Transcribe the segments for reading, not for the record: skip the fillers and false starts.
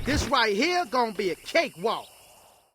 This right here gonna be a cakewalk.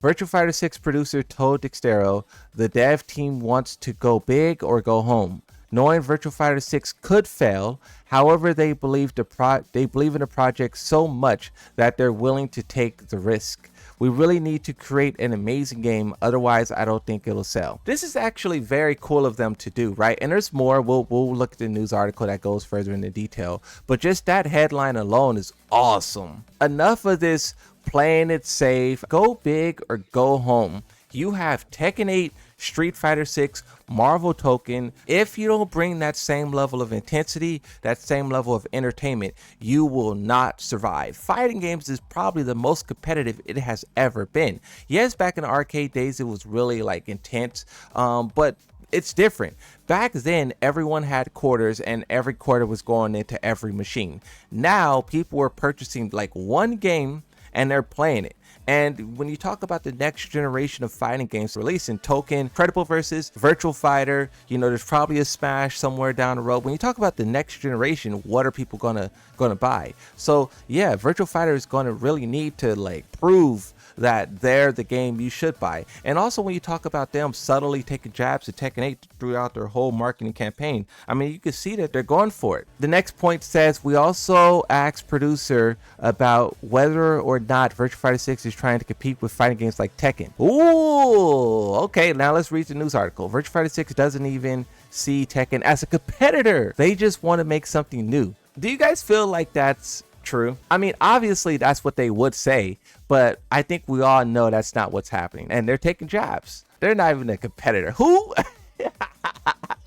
Virtua Fighter 6 producer told Dextero the dev team wants to go big or go home, knowing Virtua Fighter 6 could fail. However, they believe in the project so much that they're willing to take the risk. We really need to create an amazing game, otherwise I don't think it'll sell. This is actually very cool of them to do, right? And there's more. We'll look at the news article that goes further into detail, but just that headline alone is awesome. Enough of this playing it safe, go big or go home. You have Tekken 8, Street Fighter 6, Marvel Token. If you don't bring that same level of intensity, that same level of entertainment, you will not survive. Fighting games is probably the most competitive it has ever been. Yes, back in the arcade days, it was really like intense, but it's different. Back then, everyone had quarters and every quarter was going into every machine. Now, people were purchasing like one game and they're playing it. And when you talk about the next generation of fighting games releasing, Token, Credible versus Virtual Fighter, there's probably a Smash somewhere down the road. When you talk about the next generation, what are people gonna buy? So yeah, Virtual Fighter is gonna really need to like prove that they're the game you should buy. And also when you talk about them subtly taking jabs at Tekken 8 throughout their whole marketing campaign, I mean, you can see that they're going for it. The next point says, we also asked producer about whether or not Virtua Fighter 6 is trying to compete with fighting games like Tekken. Ooh, okay, now let's read the news article. Virtua Fighter 6 doesn't even see Tekken as a competitor. They just want to make something new. Do you guys feel like that's true? I mean, obviously that's what they would say, but I think we all know that's not what's happening, and they're taking jabs. They're not even a competitor. Who?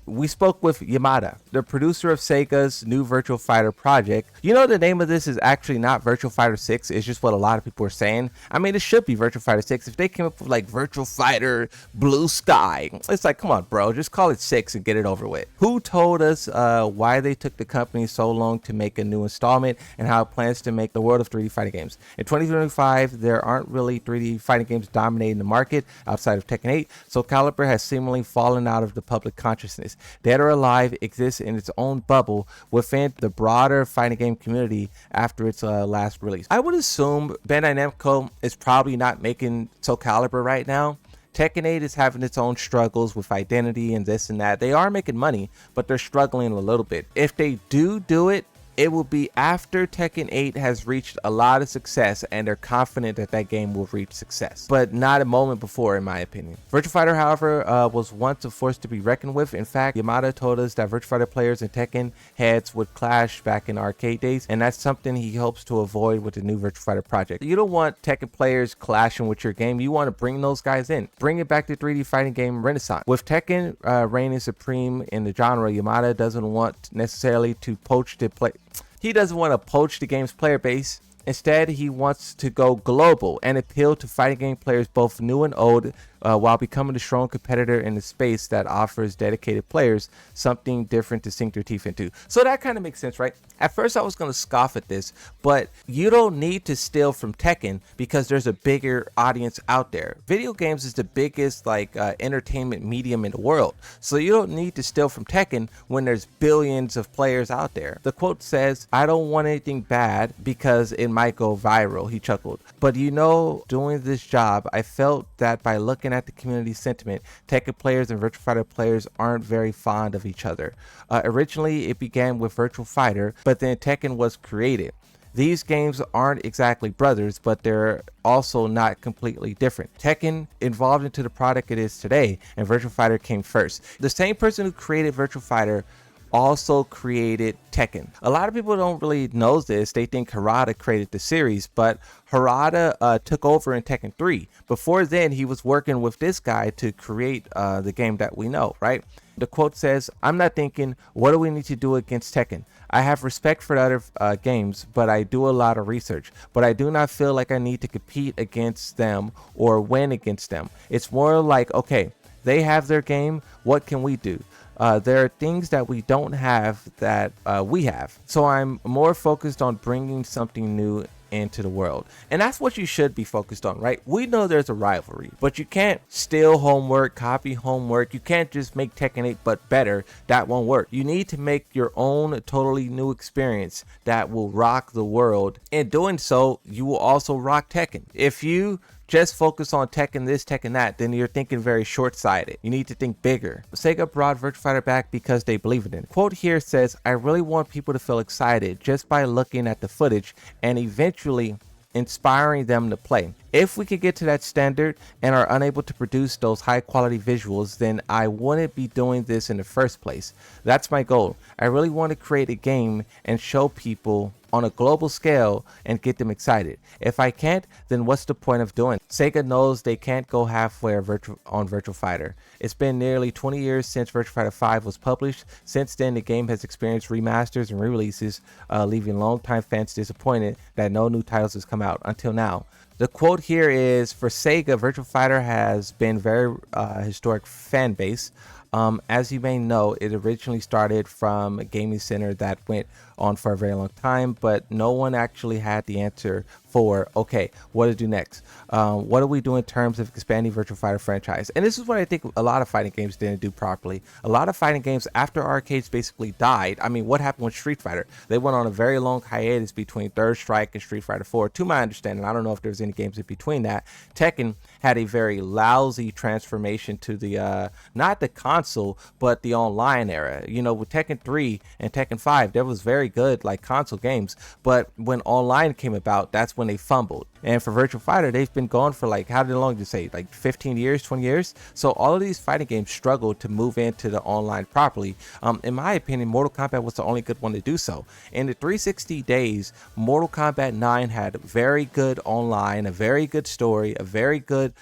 We spoke with Yamada, the producer of Sega's new Virtual Fighter project. The name of this is actually not Virtual Fighter 6. It's just what a lot of people are saying. I mean, it should be Virtual Fighter 6. If they came up with like Virtual Fighter Blue Sky, it's like, come on, bro, just call it 6 and get it over with. Who told us why they took the company so long to make a new installment and how it plans to make the world of 3D fighting games. In 2025, there aren't really 3D fighting games dominating the market outside of Tekken 8, so Caliber has seemingly fallen out of the public consciousness. Dead or Alive exists in its own bubble within the broader fighting game community after its last release. I would assume Bandai Namco is probably not making Soul Calibur right now. Tekken 8 is having its own struggles with identity and this and that. They are making money, but they're struggling a little bit. If they do it, it will be after Tekken 8 has reached a lot of success and they're confident that that game will reach success, but not a moment before, in my opinion. Virtua Fighter, however, was once a force to be reckoned with. In fact, Yamada told us that Virtua Fighter players and Tekken heads would clash back in arcade days, and that's something he hopes to avoid with the new Virtua Fighter project. You don't want Tekken players clashing with your game. You want to bring those guys in. Bring it back to 3D fighting game renaissance. With Tekken reigning supreme in the genre, Yamada doesn't want necessarily to poach the play. He doesn't want to poach the game's player base. Instead, he wants to go global and appeal to fighting game players both new and old, while becoming a strong competitor in the space that offers dedicated players something different to sink their teeth into. So that kind of makes sense, right? At first I was going to scoff at this, but you don't need to steal from Tekken because there's a bigger audience out there. Video games is the biggest entertainment medium in the world, so you don't need to steal from Tekken when there's billions of players out there. The quote says, "I don't want anything bad because it might go viral," he chuckled. But doing this job, I felt that by looking at the community sentiment, Tekken players and Virtua Fighter players aren't very fond of each other. Originally, it began with Virtua Fighter, but then Tekken was created. These games aren't exactly brothers, but they're also not completely different. Tekken evolved into the product it is today, and Virtua Fighter came first. The same person who created Virtua Fighter also created Tekken. A lot of people don't really know this. They think Harada created the series, but Harada took over in Tekken 3. Before then, he was working with this guy to create the game that we know, right? The quote says, "I'm not thinking, what do we need to do against Tekken? I have respect for the other games, but I do a lot of research. But I do not feel like I need to compete against them or win against them. It's more like, okay, they have their game, what can we do? There are things that we don't have that we have. So I'm more focused on bringing something new into the world. And that's what you should be focused on, right? We know there's a rivalry, but you can't steal homework, copy homework. You can't just make Tekken 8 but better. That won't work. You need to make your own totally new experience that will rock the world. In doing so, you will also rock Tekken. If you just focus on Tekken this, Tekken that, then you're thinking very short-sighted. You need to think bigger. Sega brought Virtua Fighter back because they believe in it. Quote here says, I really want people to feel excited just by looking at the footage and eventually inspiring them to play. If we could get to that standard and are unable to produce those high quality visuals, then I wouldn't be doing this in the first place. That's my goal. I really want to create a game and show people on a global scale and get them excited. If I can't, then what's the point of doing it? Sega knows they can't go halfway on Virtua Fighter. It's been nearly 20 years since Virtua Fighter 5 was published. Since then, the game has experienced remasters and re-releases, leaving longtime fans disappointed that no new titles has come out until now. The quote here is, for Sega, Virtua Fighter has been very historic fan base. As you may know, it originally started from a gaming center that went on for a very long time, but no one actually had the answer for, okay, what to do next? What do we do in terms of expanding Virtua Fighter franchise? And this is what I think a lot of fighting games didn't do properly. A lot of fighting games, after arcades basically died, I mean, what happened with Street Fighter? They went on a very long hiatus between Third Strike and Street Fighter 4, to my understanding. I don't know if there's any games in between that. Tekken had a very lousy transformation to the, not the console, but the online era. You know, with Tekken 3 and Tekken 5, there was very good like console games, but when online came about, that's when they fumbled. And for Virtua Fighter, they've been gone for like, how long did you say, like 15 years, 20 years? So all of these fighting games struggled to move into the online properly. In my opinion, Mortal Kombat was the only good one to do so. In the 360 days, Mortal Kombat 9 had very good online, a very good story, a very good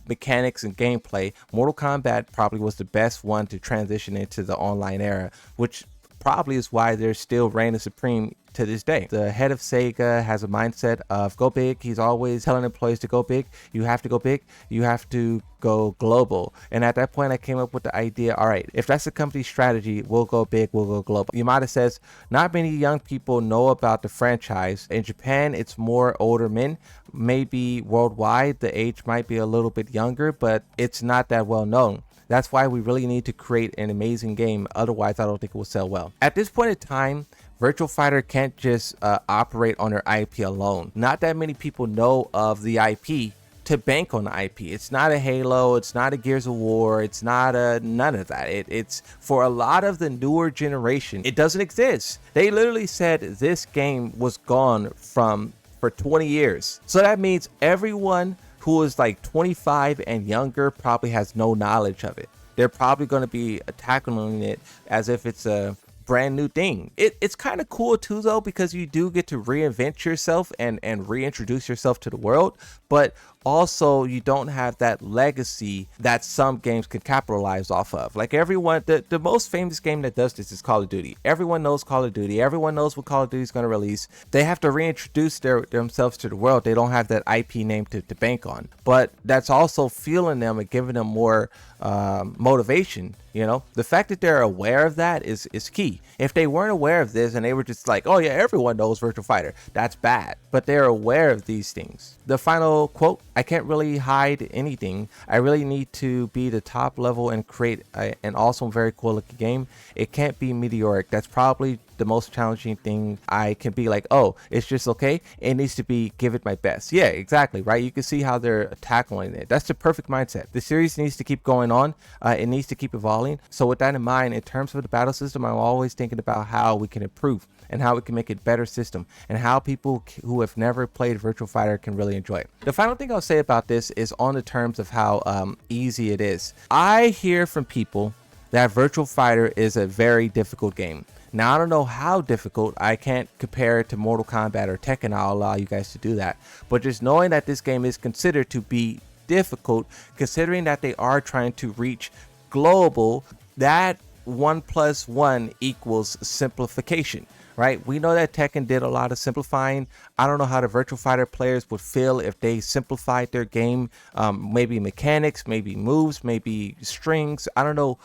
mechanics and gameplay. Mortal Kombat probably was the best one to transition into the online era, which probably is why they're still reigning supreme to this day. The head of Sega has a mindset of go big. He's always telling employees to go big. You have to go big. You have to go global. And at that point, I came up with the idea, all right, if that's the company's strategy, we'll go big, we'll go global. Yamada says, not many young people know about the franchise. In Japan, it's more older men. Maybe worldwide, the age might be a little bit younger, but it's not that well known. That's why we really need to create an amazing game. Otherwise, I don't think it will sell well. At this point in time, Virtua Fighter can't just operate on their IP alone. Not that many people know of the IP to bank on the IP. It's not a Halo, it's not a Gears of War, it's not a none of that. It's for a lot of the newer generation, it doesn't exist. They literally said this game was gone for 20 years. So that means everyone who is like 25 and younger probably has no knowledge of it. They're probably going to be tackling it as if it's a brand new thing. It's kind of cool too though, because you do get to reinvent yourself and reintroduce yourself to the world, but also you don't have that legacy that some games can capitalize off of. Like everyone, the most famous game that does this is Call of Duty. Everyone knows Call of Duty. Everyone knows what Call of Duty is going to release. They have to reintroduce themselves to the world. They don't have that IP name to bank on, but that's also fueling them and giving them more motivation. You know, the fact that they're aware of that is key. If they weren't aware of this and they were just like, oh yeah, everyone knows Virtua Fighter, that's bad. But they're aware of these things. The final quote, I can't really hide anything. I really need to be the top level and create an awesome, very cool looking game. It can't be meteoric. That's probably the most challenging thing. I can be like, oh, it's just okay. It needs to be, give it my best. Yeah, exactly, right? You can see how they're tackling it. That's the perfect mindset. The series needs to keep going on. It needs to keep evolving. So with that in mind, in terms of the battle system, I'm always thinking about how we can improve and how we can make it better system and how people who have never played Virtua Fighter can really enjoy it. The final thing I'll say about this is on the terms of how easy it is. I hear from people that Virtua Fighter is a very difficult game. Now, I don't know how difficult. I can't compare it to Mortal Kombat or Tekken. I'll allow you guys to do that. But just knowing that this game is considered to be difficult, considering that they are trying to reach global, that 1 + 1 = simplification. Right? We know that Tekken did a lot of simplifying. I don't know how the Virtua Fighter players would feel if they simplified their game. Maybe mechanics, maybe moves, maybe strings. I don't know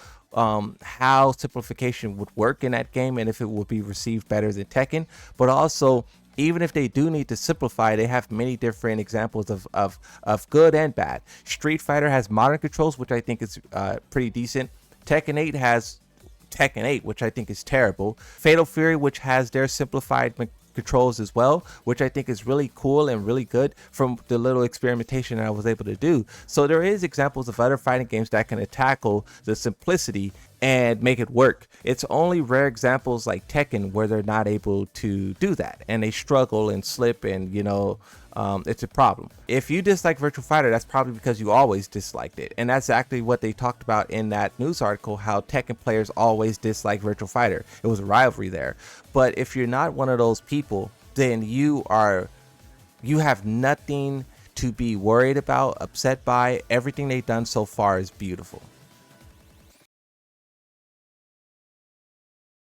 how simplification would work in that game and if it would be received better than Tekken. But also, Even if they do need to simplify, they have many different examples of good and bad. Street Fighter has modern controls, which I think is pretty decent. Tekken 8 has Tekken 8, which I think is terrible. Fatal Fury, which has their simplified controls as well, which I think is really cool and really good from the little experimentation that I was able to do. So there is examples of other fighting games that can tackle the simplicity and make it work. It's only rare examples like Tekken where they're not able to do that and they struggle and slip, and it's a problem. If you dislike Virtua Fighter, that's probably because you always disliked it, and that's exactly what they talked about in that news article, how Tekken players always dislike Virtua Fighter. It was a rivalry there. But if you're not one of those people, then you have nothing to be worried about, upset by. Everything they've done so far is beautiful.